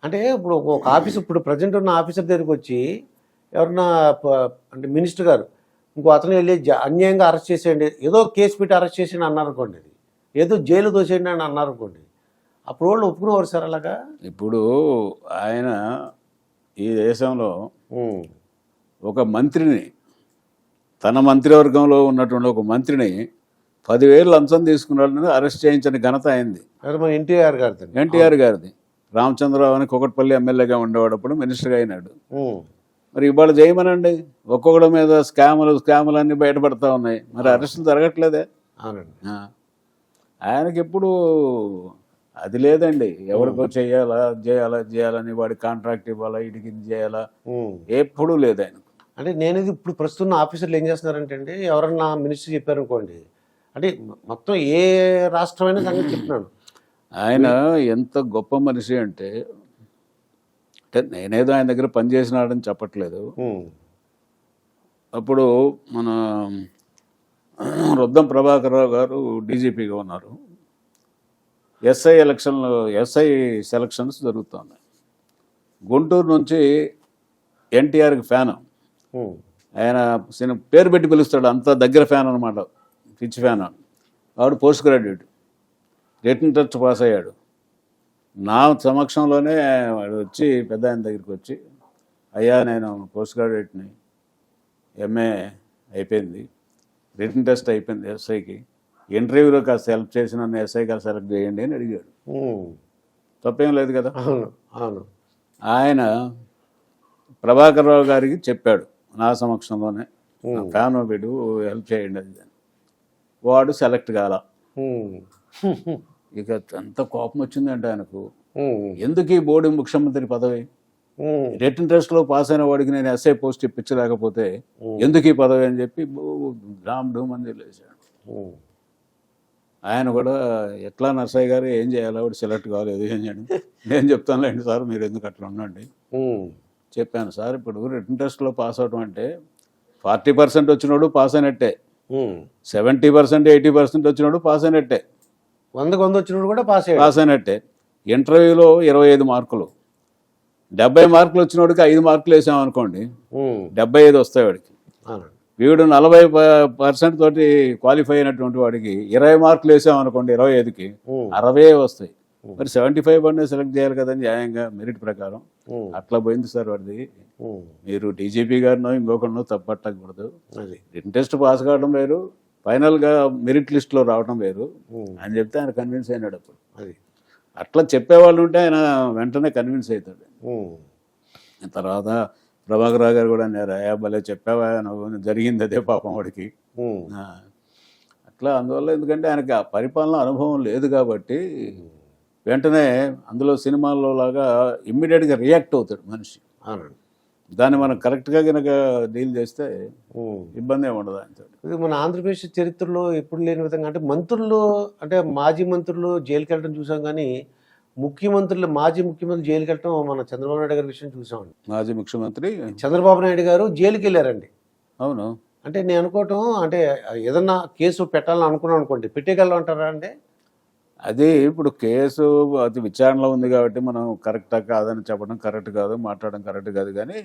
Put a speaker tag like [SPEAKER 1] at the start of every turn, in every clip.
[SPEAKER 1] అంటే ఇప్పుడు ఒక ఆఫీస్ ఇప్పుడు ప్రజెంట్ ఉన్న ఆఫీసర్ దగ్గరికి వచ్చి ఎవరన్నా అంటే మినిస్టర్ గారు ఇంకో అతను వెళ్ళి అన్యాయంగా అరెస్ట్ చేసేయండి, ఏదో కేసు పెట్టి అరెస్ట్ చేసేయండి అన్నారు అనుకోండి, అది ఏదో జైలు దోసేయండి అని అన్నారు అనుకోండి, అప్పుడు వాళ్ళు ఒప్పుకునేవారు సార్ అలాగా?
[SPEAKER 2] ఇప్పుడు ఆయన ఈ దేశంలో ఒక మంత్రిని, తన మంత్రివర్గంలో ఉన్నటువంటి ఒక మంత్రిని 10,000 లంచం తీసుకున్నాడని అరెస్ట్ చేయించిన ఘనత అయింది.
[SPEAKER 1] మన ఎన్టీఆర్
[SPEAKER 2] గారిది. రామచంద్రరావు అని కుకట్పల్లి ఎమ్మెల్యేగా ఉండేవాడప్పుడు మినిస్టర్గా అయినాడు. మరి ఇవాళ చేయమనండి, ఒక్కొక్కడి మీద స్కాములు అన్నీ బయటపడతా ఉన్నాయి, మరి అరెస్టులు జరగట్లేదే.
[SPEAKER 1] అవునండి.
[SPEAKER 2] ఆయనకి ఎప్పుడు అది లేదండి, ఎవరికో చేయాలని వాడి కాంట్రాక్ట్ ఇవ్వాలా, ఇటుకి చేయాలా, ఎప్పుడూ లేదు ఆయనకు.
[SPEAKER 1] అంటే నేను ఇప్పుడు ప్రస్తుతం ఆఫీసర్లు ఏం చేస్తున్నారంటే అండి, ఎవరన్నా మినిస్టర్ చెప్పారనుకోండి, అంటే మొత్తం ఏ రాష్ట్రమైనా సంగతి చెప్తున్నాను,
[SPEAKER 2] ఆయన ఎంత గొప్ప మనిషి అంటే నేనేదో ఆయన దగ్గర పనిచేసినాడని చెప్పట్లేదు. అప్పుడు మన రుద్దం ప్రభాకర్ రావు గారు డీజీపీగా ఉన్నారు. ఎస్ఐ సెలక్షన్స్ జరుగుతున్నాయి. గుంటూరు నుంచి ఎన్టీఆర్కి ఫ్యాన్, ఆయన పేరు పెట్టి పిలుస్తాడు, అంత దగ్గర ఫ్యాన్ అనమాట, పిచ్ ఫ్యాన్. వాడు post graduate, return test pass అయ్యాడు. నా సమక్షంలోనే వాడు వచ్చి పెద్ద ఆయన దగ్గరికి వచ్చి, అయ్యా నేను పోస్ట్ గ్రాడ్యుయేట్ని, ఎంఏ అయిపోయింది, రిటర్న్ టెస్ట్ అయిపోయింది ఎస్ఐకి, ఇంటర్వ్యూలో కాస్త హెల్ప్ చేసి నన్ను ఎస్ఐగా సెలెక్ట్ చేయండి అని అడిగాడు. తప్పేం లేదు కదా.
[SPEAKER 1] అవును.
[SPEAKER 2] ఆయన ప్రభాకర్ రావు గారికి చెప్పాడు నా సమక్షంలోనే, ఫ్యాన్ వీడు హెల్ప్ చేయండి అది. వాడు సెలెక్ట్ కాల. ఇక ఎంత కోపం వచ్చిందంటే ఆయనకు, ఎందుకు ఈ బోర్డు ముఖ్యమంత్రి పదవి, రిటర్న్ టెస్ట్లో పాస్ అయిన వాడికి నేను ఎస్ఐ పోస్ట్ ఇప్పించలేకపోతే ఎందుకు ఈ పదవి అని చెప్పి డామ్ డూమ్ అని తెలియజేశాడు. ఆయన కూడా ఎట్లా నర్సయ్య గారు ఏం చేయాలి, వాడు సెలెక్ట్ కాలేదు, ఏం చేయండి, నేను చెప్తానులేండి సార్, మీరు ఎందుకు అట్లా ఉండండి చెప్పాను. సార్ ఇప్పుడు రిటర్న్ టెస్ట్లో పాస్ అవడం అంటే 40% వచ్చినోడు పాస్ అయినట్టే, 70% 80% వచ్చినోడు పాస్ అయినట్టే,
[SPEAKER 1] 100 వచ్చినోడు కూడా పాస్
[SPEAKER 2] అయినట్టే. ఇంటర్వ్యూలో 25 మార్కులు, 70 మార్కులు వచ్చినోడికి 5 మార్కులు వేసామనుకోండి, 75 వస్తాయి వాడికి. వీడు 40% తోటి క్వాలిఫై అయినటువంటి వాడికి 20 మార్కులు వేసామనుకోండి, 25కి 60 వస్తాయి. మరి 75 సెలెక్ట్ చేయాలి కదని న్యాయంగా మెరిట్ ప్రకారం. అట్లా పోయింది సార్ వాడిది. మీరు డీజీపీ గారినో ఇంకొకరినో తప్పట్టకూడదు. రిటన్ టెస్ట్ పాస్ కావడం వేరు, ఫైనల్గా మెరిట్ లిస్ట్లో రావడం వేరు అని చెప్తే ఆయన కన్విన్స్ అయినాడు. అప్పుడు అది అట్లా చెప్పేవాళ్ళు ఉంటే ఆయన వెంటనే కన్విన్స్ అవుతాడు. తర్వాత ప్రభాకర్ రావు గారు కూడా అన్నారు, భలే చెప్పావా నువ్వు, జరిగింది అదే పాపం వాడికి. అట్లా అందువల్ల ఎందుకంటే ఆయనకి ఆ పరిపాలన అనుభవం లేదు కాబట్టి వెంటనే అందులో సినిమాల్లో లాగా ఇమ్మీడియట్గా రియాక్ట్ అవుతాడు మనిషి. దాన్ని మనం కరెక్ట్గా కనుక డీల్ చేస్తే ఇబ్బంది ఏమి ఉండదు ఆయనతో.
[SPEAKER 1] ఇది మన ఆంధ్రప్రదేశ్ చరిత్రలో ఎప్పుడు లేని విధంగా, అంటే మంత్రులు, అంటే మాజీ మంత్రులు జైలుకి వెళ్ళడం చూసాం, కానీ మాజీ ముఖ్యమంత్రి జైలుకి వెళ్ళటం మన చంద్రబాబు నాయుడు గారి విషయం చూసామండి.
[SPEAKER 2] మాజీ ముఖ్యమంత్రి చంద్రబాబు
[SPEAKER 1] నాయుడు గారు జైలుకి వెళ్ళారండి.
[SPEAKER 2] అవును.
[SPEAKER 1] అంటే నేను అనుకోవటం, అంటే ఏదన్నా కేసు పెట్టాలని అనుకున్నాను అనుకోండి, పెట్టేయగలం అంటారా? అంటే
[SPEAKER 2] అది ఇప్పుడు కేసు అది విచారణలో ఉంది కాబట్టి మనం కరెక్టా కాదని చెప్పడం కరెక్ట్ కాదు, మాట్లాడడం కరెక్ట్ కాదు. కానీ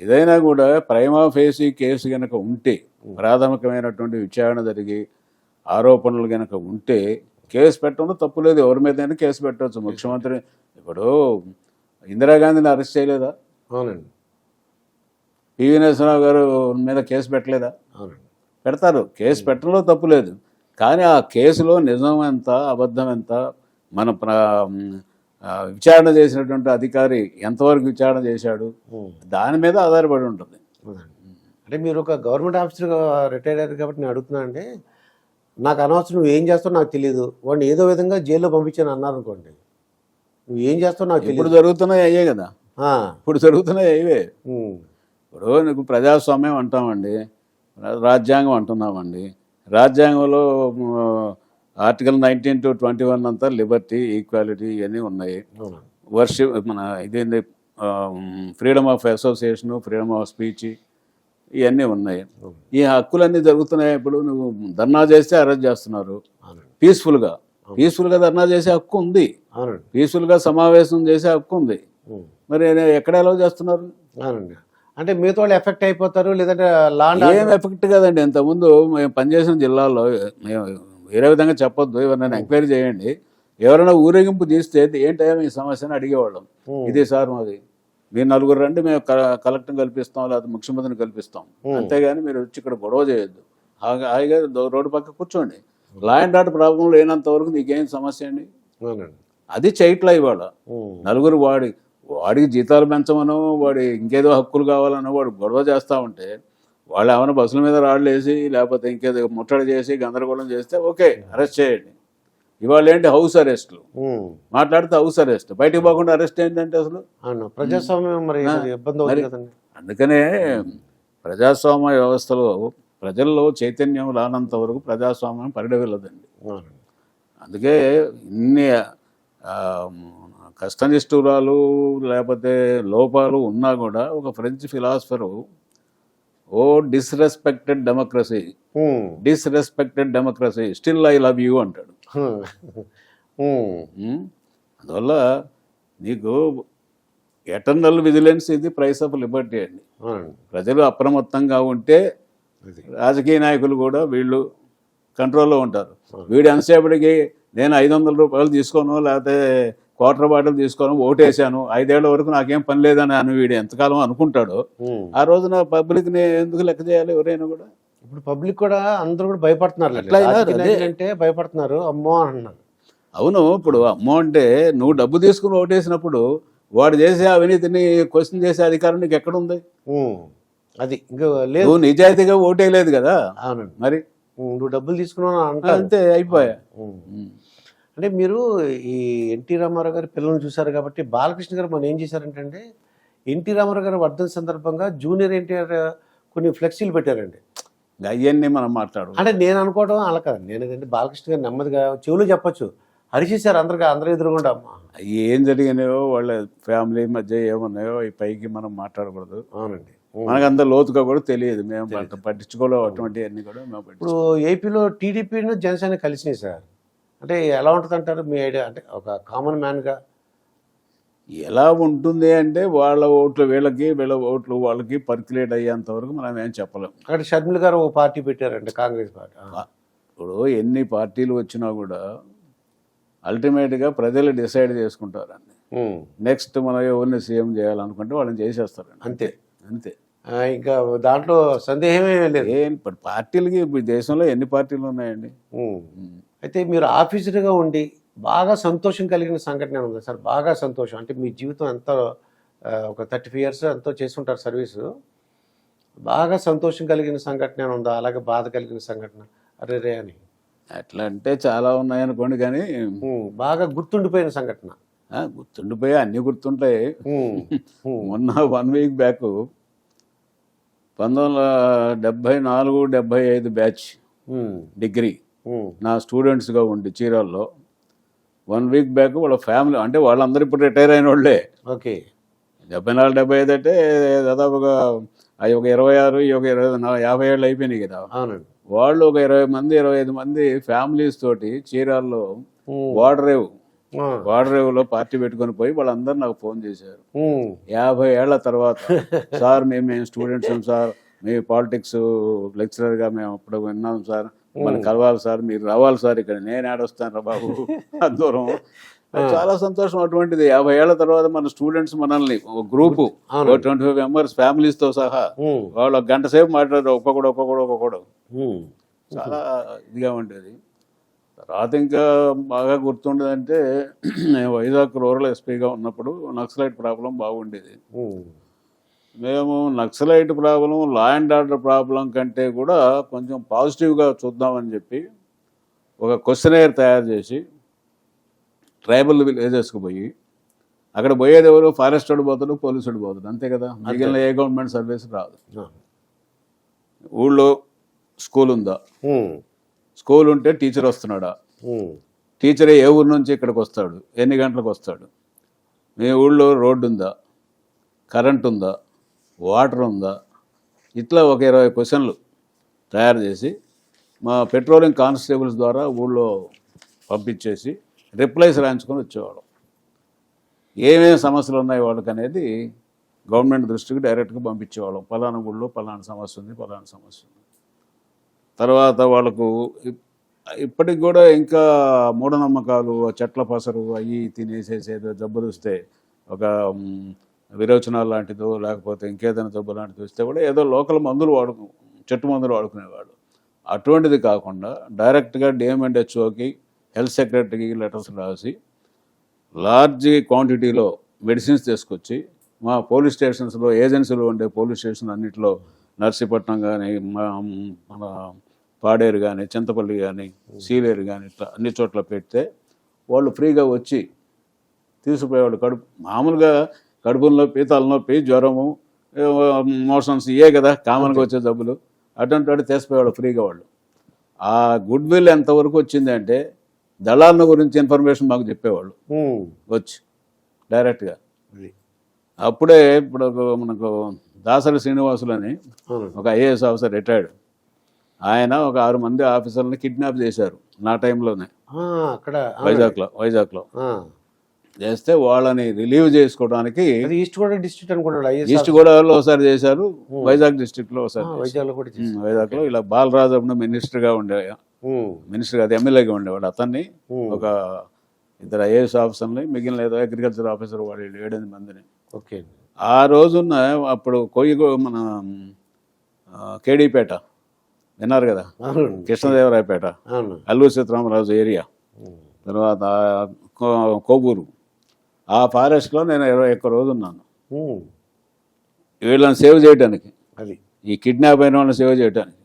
[SPEAKER 2] ఏదైనా కూడా ప్రైమా ఫేసి కేసు కనుక ఉంటే, ప్రాథమికమైనటువంటి విచారణ జరిగి ఆరోపణలు కనుక ఉంటే కేసు పెట్టడంలో తప్పు లేదు. ఎవరి మీదైనా కేసు పెట్టవచ్చు. ముఖ్యమంత్రి ఇప్పుడు ఇందిరాగాంధీని అరెస్ట్ చేయలేదా?
[SPEAKER 1] అవునండి.
[SPEAKER 2] పివి నరసింహరావు గారు మీద కేసు పెట్టలేదా?
[SPEAKER 1] అవునండి.
[SPEAKER 2] పెడతారు. కేసు పెట్టడంలో తప్పు లేదు. కానీ ఆ కేసులో నిజం ఎంత, అబద్ధం ఎంత, మన విచారణ చేసినటువంటి అధికారి ఎంతవరకు విచారణ చేశాడు, దాని మీద ఆధారపడి ఉంటుంది.
[SPEAKER 1] అంటే మీరు ఒక గవర్నమెంట్ ఆఫీసర్గా రిటైర్ అయ్యారు కాబట్టి నేను అడుగుతున్నా, అంటే నాకు అనవసరం, నువ్వు ఏం చేస్తావు నాకు తెలియదు, వాడిని ఏదో విధంగా జైల్లో పంపించాను అన్నారు అనుకోండి, నువ్వు ఏం చేస్తావు నాకు తెలియదు.
[SPEAKER 2] ఇప్పుడు జరుగుతున్నాయి అయ్యే కదా, ఇప్పుడు జరుగుతున్నాయి అయ్యే. ఇప్పుడు నీకు ప్రజాస్వామ్యం అంటామండి, రాజ్యాంగం అంటున్నామండి. రాజ్యాంగంలో ఆర్టికల్ 19 to 21 అంతా లిబర్టీ, ఈక్వాలిటీ ఇవన్నీ ఉన్నాయి. మన ఇదేంది freedom of association, freedom of speech ఇవన్నీ ఉన్నాయి. ఈ హక్కులన్నీ జరుగుతున్నాయి. ఇప్పుడు నువ్వు ధర్నా చేస్తే అరెస్ట్ చేస్తున్నారు పీస్ఫుల్గా, పీస్ఫుల్గా ధర్నా చేసే హక్కు ఉంది,
[SPEAKER 1] అవునండి.
[SPEAKER 2] పీస్ఫుల్గా సమావేశం చేసే హక్కు ఉంది. మరి ఎక్కడ ఎలా చేస్తున్నారు?
[SPEAKER 1] అవునండి. అంటే మిగతా వాళ్ళు ఎఫెక్ట్ అయిపోతారు, లేదంటే లాండ్
[SPEAKER 2] ఏం ఎఫెక్ట్ కదండి. ఇంతకుముందు మేము పనిచేసిన జిల్లాల్లో మేము వేరే విధంగా చెప్పొద్దు, ఎవరైనా ఎంక్వైరీ చేయండి, ఎవరైనా ఊరేగింపు తీస్తే ఏంటయ్యా మీ సమస్యని అడిగేవాళ్ళం. ఇది సార్ మాది, మీరు నలుగురు రండి, మేము కలెక్టర్ని కల్పిస్తాం, లేకపోతే ముఖ్యమంత్రిని కల్పిస్తాం, అంతేగాని మీరు వచ్చి ఇక్కడ గొడవ చేయొద్దు, హాయిగా రోడ్డు పక్క కూర్చోండి, లా అండ్ ఆర్డర్ ప్రాబ్లం లేనంత వరకు నీకేం సమస్య అండి. అది చేయట్లా ఇవాళ. నలుగురు వాడికి జీతాలు పెంచమనో, వాడి ఇంకేదో హక్కులు కావాలనో వాడు గొడవ చేస్తూ ఉంటే, వాళ్ళు ఏమైనా బస్సుల మీద రాళ్ళు వేసి లేకపోతే ఇంకేదో ముట్టడి చేసి గందరగోళం చేస్తే ఓకే, అరెస్ట్ చేయండి. ఇవాళ ఏంటి హౌస్ అరెస్ట్లు, మాట్లాడితే హౌస్ అరెస్ట్, బయటకు పోకుండా అరెస్ట్ ఏంటంటే అసలు
[SPEAKER 1] ప్రజాస్వామ్యం మరి ఇబ్బంది అవుతుంది కదండి.
[SPEAKER 2] అందుకనే ప్రజాస్వామ్య వ్యవస్థలో ప్రజల్లో చైతన్యం రానంత వరకు ప్రజాస్వామ్యం పరిడవిల్లదండి. అందుకే ఇన్ని కష్టనిష్ఠురాలు లేకపోతే లోపాలు ఉన్నా కూడా ఒక French philosopher O disrespected democracy still I love you అంటాడు. అందువల్ల నీకు ఎటర్నల్ విజిలెన్స్ ఇది ప్రైస్ ఆఫ్ లిబర్టీ అండి. ప్రజలు అప్రమత్తంగా ఉంటే రాజకీయ నాయకులు కూడా వీళ్ళు కంట్రోల్లో ఉంటారు. వీడు ఎంతసేపటికి నేను 500 రూపాయలు తీసుకోను లేకపోతే క్వార్టర్ బాటిల్ తీసుకోను, ఓటేసాను, 5 ఏళ్ల వరకు నాకేం పని లేదని అని వీడు ఎంతకాలం అనుకుంటాడో ఆ రోజున పబ్లిక్ని ఎందుకు లెక్క చేయాలి ఎవరైనా కూడా.
[SPEAKER 1] ఇప్పుడు పబ్లిక్ కూడా అందరూ కూడా భయపడుతున్నారు, అంటే భయపడుతున్నారు, అమ్మో అంటున్నారు.
[SPEAKER 2] అవును, ఇప్పుడు అమ్మో అంటే నువ్వు డబ్బు తీసుకుని ఓటేసినప్పుడు వాడు చేసే అవినీతిని క్వశ్చన్ చేసే అధికారం నీకు ఎక్కడుంది?
[SPEAKER 1] అది ఇంకా లేదు,
[SPEAKER 2] నువ్వు నిజాయితీగా ఓటేయలేదు కదా.
[SPEAKER 1] అవునండి.
[SPEAKER 2] మరి
[SPEAKER 1] నువ్వు డబ్బులు తీసుకున్నావు
[SPEAKER 2] అంతే, అయిపోయా.
[SPEAKER 1] అంటే మీరు ఈ ఎన్టీ రామారావు గారి పిల్లల్ని చూశారు కాబట్టి బాలకృష్ణ గారు మనం ఏం చేశారంటే ఎన్టీ రామారావు గారి వర్ధన సందర్భంగా జూనియర్ ఎన్టీఆర్ కొన్ని ఫ్లెక్సీలు పెట్టారండి.
[SPEAKER 2] అవన్నీ మనం మాట్లాడు
[SPEAKER 1] అంటే నేను అనుకోవడం అలా కాదు, నేను ఏంటంటే బాలకృష్ణ గారు నెమ్మదిగా చెవులు చెప్పచ్చు, అరిచేశారు అందరూ ఎదురుగుండా.
[SPEAKER 2] ఏం జరిగినాయో వాళ్ళ ఫ్యామిలీ మధ్య ఏమున్నాయో ఈ పైకి మనం మాట్లాడకూడదు.
[SPEAKER 1] అవునండి.
[SPEAKER 2] మనకు అంత లోతుగా కూడా తెలియదు, మేము పట్టించుకోలేవు అటువంటి అన్ని కూడా.
[SPEAKER 1] ఇప్పుడు ఏపీలో టీడీపీను జనసేన కలిసినాయి సార్, అంటే ఎలా ఉంటుంది అంటారు మీ ఐడియా? అంటే ఒక కామన్ మ్యాన్గా
[SPEAKER 2] ఎలా ఉంటుంది అంటే వాళ్ళ ఓట్లు వీళ్ళకి, వీళ్ళ ఓట్లు వాళ్ళకి పర్క్యులేట్ అయ్యేంత వరకు మనం ఏం చెప్పలేం.
[SPEAKER 1] అక్కడ షర్మిల గారు ఓ పార్టీ పెట్టారంటే కాంగ్రెస్ పార్టీ.
[SPEAKER 2] ఇప్పుడు ఎన్ని పార్టీలు వచ్చినా కూడా అల్టిమేట్గా ప్రజలు డిసైడ్ చేసుకుంటారండి. నెక్స్ట్ మనం ఎవరిని సీఎం చేయాలనుకుంటే వాళ్ళని చేసేస్తారండి, అంతే అంతే.
[SPEAKER 1] ఇంకా దాంట్లో సందేహమే లేదు.
[SPEAKER 2] ఇప్పుడు పార్టీలకి దేశంలో ఎన్ని పార్టీలు ఉన్నాయండి.
[SPEAKER 1] అయితే మీరు ఆఫీసర్గా ఉండి బాగా సంతోషం కలిగిన సంఘటన ఉందా సార్? బాగా సంతోషం అంటే మీ జీవితం ఎంతో ఒక 35 years ఎంతో చేస్తుంటారు సర్వీసు, బాగా సంతోషం కలిగిన సంఘటన ఉందా, అలాగే బాధ కలిగిన సంఘటన అరే రే అని?
[SPEAKER 2] అట్లా అంటే చాలా ఉన్నాయనుకోండి, కానీ
[SPEAKER 1] బాగా గుర్తుండిపోయిన సంఘటన?
[SPEAKER 2] గుర్తుండిపోయి అన్నీ గుర్తుంటాయి. మొన్న 1 week బ్యాక్ 1974-75 బ్యాచ్ డిగ్రీ నా స్టూడెంట్స్గా ఉండి చీరాల్లో 1 week బ్యాక్ వాళ్ళ ఫ్యామిలీ, అంటే వాళ్ళందరూ ఇప్పుడు రిటైర్ అయిన వాళ్ళే.
[SPEAKER 1] ఓకే.
[SPEAKER 2] 74-75 అంటే దాదాపుగా అవి ఒక 26, ఒక 50 ఏళ్ళు అయిపోయినాయి కదా.
[SPEAKER 1] అవునండి.
[SPEAKER 2] వాళ్ళు ఒక 20 మంది 25 మంది ఫ్యామిలీస్ తోటి చీరాల్లో వాడరేవులో పార్టీ పెట్టుకొని పోయి వాళ్ళందరూ నాకు ఫోన్ చేశారు 50 ఏళ్ల తర్వాత. సార్ మేము స్టూడెంట్స్ సార్, మీ పాలిటిక్స్ లెక్చరర్గా మేము అప్పుడు విన్నాం సార్, మనం కలవాలి సార్, మీరు రావాలి సార్, ఇక్కడ నేను ఆడొస్తాను రా బాబు దూరం. చాలా సంతోషం అటువంటిది. 50 ఏళ్ల తర్వాత మన స్టూడెంట్స్ మనల్ని ఒక గ్రూపు 25 members ఫ్యామిలీస్తో సహా వాళ్ళు 1 గంట సేపు మాట్లాడారు, ఒక్కొక్కడు. చాలా ఇదిగా ఉండేది. తర్వాత ఇంకా బాగా గుర్తుండేదంటే నేను వైజాగ్ రూరల్ ఎస్పీగా ఉన్నప్పుడు నక్సలైట్ ప్రాబ్లం బాగుండేది. మేము naxalite problem law and order problem కంటే కూడా కొంచెం పాజిటివ్గా చూద్దామని చెప్పి ఒక క్వశ్చనైర్ తయారు చేసి ట్రైబల్ విలేజెస్కి పోయి, అక్కడ పోయేది ఎవరు, ఫారెస్ట్ వాడు పోతాడు, పోలీసు వాడు పోతాడు, అంతే కదా, మిగిలిన ఏ గవర్నమెంట్ సర్వీస్ రాదు. ఊళ్ళో స్కూల్ ఉందా, స్కూల్ ఉంటే టీచర్ వస్తున్నాడా, టీచరే ఏ ఊరు నుంచి ఇక్కడికి వస్తాడు, ఎన్ని గంటలకు వస్తాడు, మీ ఊళ్ళో రోడ్డు ఉందా, కరెంట్ ఉందా, వాటర్ ఉందా, ఇట్లా ఒక 20 క్వశ్చన్లు తయారు చేసి మా పెట్రోలింగ్ కానిస్టేబుల్స్ ద్వారా ఊళ్ళో పంపించేసి రిప్లైస్ రాయించుకొని వచ్చేవాళ్ళం. ఏమేమి సమస్యలు ఉన్నాయి వాళ్ళకి అనేది గవర్నమెంట్ దృష్టికి డైరెక్ట్గా పంపించేవాళ్ళం. పలానా ఊళ్ళో పలానా సమస్య ఉంది, పలానా సమస్య ఉంది. తర్వాత వాళ్ళకు ఇప్పటికి కూడా ఇంకా మూఢనమ్మకాలు, చెట్ల పసరు అవి తినేసేసేదో జబ్బులు వస్తే ఒక విరోచనాలు లాంటిదో లేకపోతే ఇంకేదైనా జబ్బు లాంటిది వస్తే కూడా ఏదో లోకల్ మందులు చెట్టు మందులు వాడుకునేవాళ్ళు. అటువంటిది కాకుండా డైరెక్ట్గా డిఎంఎండ్హెచ్ఓకి హెల్త్ సెక్రటరీకి లెటర్స్ రాసి లార్జ్ క్వాంటిటీలో మెడిసిన్స్ తీసుకొచ్చి మా పోలీస్ స్టేషన్స్లో ఏజెన్సీలో ఉండే పోలీస్ స్టేషన్ అన్నింటిలో నర్సీపట్నం కానీ మన పాడేరు కానీ చింతపల్లి కానీ సీలేరు కానీ ఇట్లా అన్ని చోట్ల పెడితే వాళ్ళు ఫ్రీగా వచ్చి తీసుకుపోయేవాళ్ళు. మామూలుగా కడుపుల నొప్పి, తలనొప్పి, జ్వరము, మోషన్స్ ఇవే కదా కామన్గా వచ్చే జబ్బులు. అటువంటి వాడు తీసిపోయేవాళ్ళు ఫ్రీగా వాళ్ళు. ఆ గుడ్ విల్ ఎంతవరకు వచ్చింది అంటే దళాల గురించి ఇన్ఫర్మేషన్ మాకు చెప్పేవాళ్ళు వచ్చి డైరెక్ట్గా. అప్పుడే ఇప్పుడు మనకు దాసరి శ్రీనివాసులు అని ఒక ఐఏఎస్ ఆఫీసర్ రిటైర్డ్, ఆయన ఒక 6 మంది ఆఫీసర్ని కిడ్నాప్ చేశారు నా టైంలోనే
[SPEAKER 1] అక్కడ
[SPEAKER 2] వైజాగ్లో చేస్తే వాళ్ళని రిలీవ్ చేసుకోవడానికి
[SPEAKER 1] ఈస్ట్ గోదావరి డిస్ట్రిక్ట్ అనుకుంటాడు.
[SPEAKER 2] ఈస్ట్ గోదావరిలో ఒకసారి చేశారు, వైజాగ్ డిస్ట్రిక్ట్లో ఒకసారి, వైజాగ్లో ఇలా బాలరాజు అప్పుడు మినిస్టర్గా ఉండే, మినిస్టర్ కాదు ఎమ్మెల్యేగా ఉండేవాడు. అతన్ని ఒక 2 ఐఏఎస్ ఆఫీసర్ని, మిగిలిన ఏదో అగ్రికల్చర్ ఆఫీసర్ వాళ్ళు 7-8 మందిని.
[SPEAKER 1] ఓకే.
[SPEAKER 2] ఆ రోజున్న అప్పుడు మన కేడీపేట విన్నారు కదా, కృష్ణదేవరాయపేట, అల్లూరి సీతారామరాజు ఏరియా, తర్వాత కోబూరు, ఆ ఫారెస్ట్లో నేను 21 రోజు ఉన్నాను వీళ్ళని సేవ్ చేయడానికి, ఈ కిడ్నాప్ అయిన వాళ్ళని సేవ్ చేయడానికి.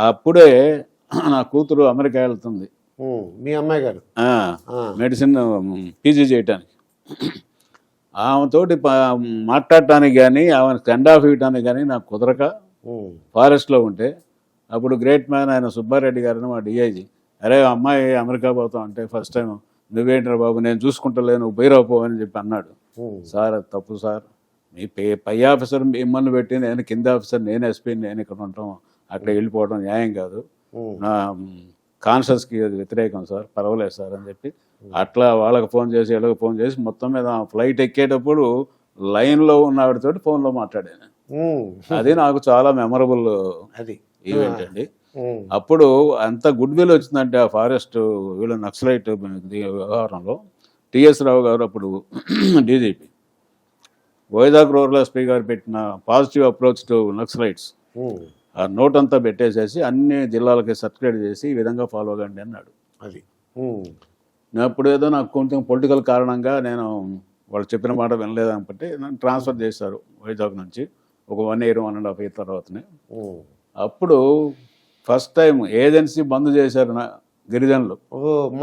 [SPEAKER 2] అప్పుడే నా కూతురు అమెరికా వెళ్తుంది,
[SPEAKER 1] మీ అమ్మాయి గారు
[SPEAKER 2] మెడిసిన్ పీజీ చేయటానికి. ఆమెతోటి మాట్లాడటానికి కానీ ఆమెను సెండ్ ఆఫ్ ఇవ్వటానికి కానీ నాకు కుదరక ఫారెస్ట్లో ఉంటే, అప్పుడు గ్రేట్ మ్యాన్ ఆయన సుబ్బారెడ్డి గారిని మా డిఐజీ, అరే అమ్మాయి అమెరికా పోతాం అంటే ఫస్ట్ టైం నువ్వేంటారు బాబు నేను చూసుకుంటలేను బైరాపో అని చెప్పి అన్నాడు. సార్ అది తప్పు సార్, మీ పై ఆఫీసర్ మిమ్మల్ని పెట్టి నేను కింద ఆఫీసర్, నేను ఎస్పీ, నేను ఇక్కడ ఉంటాం, అక్కడ వెళ్ళిపోవడం న్యాయం కాదు, నా కాన్షియస్కి అది వ్యతిరేకం సార్, పర్వాలేదు సార్ అని చెప్పి అట్లా వాళ్ళకి ఫోన్ చేసి వీళ్ళకి ఫోన్ చేసి మొత్తం మీద ఫ్లైట్ ఎక్కేటప్పుడు లైన్లో ఉన్న ఆవిడతోటి ఫోన్లో మాట్లాడాను. అది నాకు చాలా మెమరబుల్ ఈవెంట్ అండి. అప్పుడు అంత గుడ్ విల్ వచ్చిందంటే ఆ ఫారెస్ట్ వీళ్ళ నక్సలైట్ వ్యవహారంలో. టిఎస్ రావు గారు అప్పుడు డీజీపీ, వైజాగ్ రూరల్ ఎస్పీ గారు పెట్టిన పాజిటివ్ అప్రోచ్ టు నక్సలైట్స్ ఆ నోట్ అంతా పెట్టేసేసి అన్ని జిల్లాలకి సర్క్యులేట్ చేసి ఈ విధంగా ఫాలో అవ్వండి అన్నాడు. అప్పుడు ఏదో నాకు కొంచెం పొలిటికల్ కారణంగా నేను వాళ్ళు చెప్పిన మాట వినలేదనుకుంటే నన్ను ట్రాన్స్ఫర్ చేశారు వైజాగ్ నుంచి ఒక 1 year 1.5 year తర్వాతనే. అప్పుడు ఫస్ట్ టైం ఏజెన్సీ బంద్ చేశారు గిరిజనులు.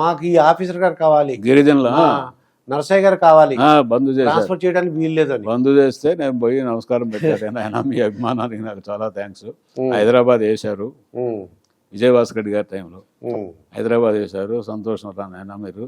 [SPEAKER 1] మాకు ఈ ఆఫీసర్ గారు కావాలి,
[SPEAKER 2] గిరిజనులు
[SPEAKER 1] నరసయ్య గారు కావాలి,
[SPEAKER 2] బంద్ చేశారు,
[SPEAKER 1] చేయడానికి వీల్లేదు.
[SPEAKER 2] బంద్ చేస్తే నేను పోయి నమస్కారం పెట్టాను. ఆయన మీ అభిమానానికి నాకు చాలా థ్యాంక్స్. హైదరాబాద్ వేశారు విజయభాస్కర్ రెడ్డి గారి టైంలో, హైదరాబాద్ వేశారు. సంతోషం రా నాయన మీరు